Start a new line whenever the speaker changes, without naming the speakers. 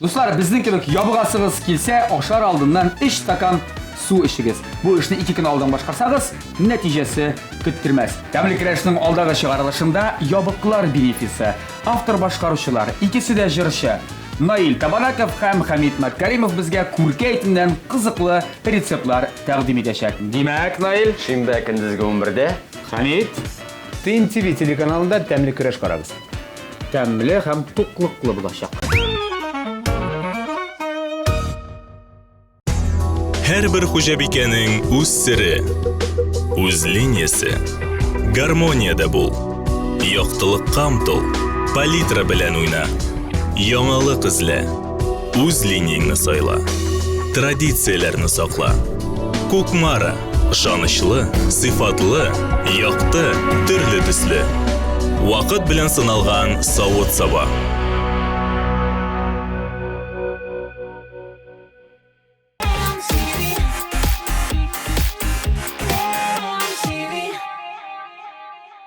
Dostlar, bizning kebek yabıgasınız kelsa, ашар алдыннан 3 стакан su içigiz. Bu işni 2 kun oldin boshqarsangiz, natijasi kuttirmas. Tәмле Крашның алдагы чыгарылышында ябыклар бенефисы. Автор башкаручылар ikisi de jырчы. Наил Табанаков һәм Хамид Маккаримов безгә күркә әйтеннән кызыклы рецептлар тәкъдим итәчәк. Димәк, Наил,
Шимбә көндезге 11-дә.
Хамид,
Тин ТВ телеканалында тәмле көрәш карагыз.
тәмле һәм туклыклы булачак.
Һәрбер хуҗабикәнең үз сире, үз линиясе. Гармониядә бул. Яктылыкка омтыл, палитра белән уйна. Яңалык эзлә. Үз линияңне сайла. Традицияләрне сакла. Кукмара, ышанычлы, сыйфатлы, якты, төрле төсле. Вакыт белән сыналган савыт-саба.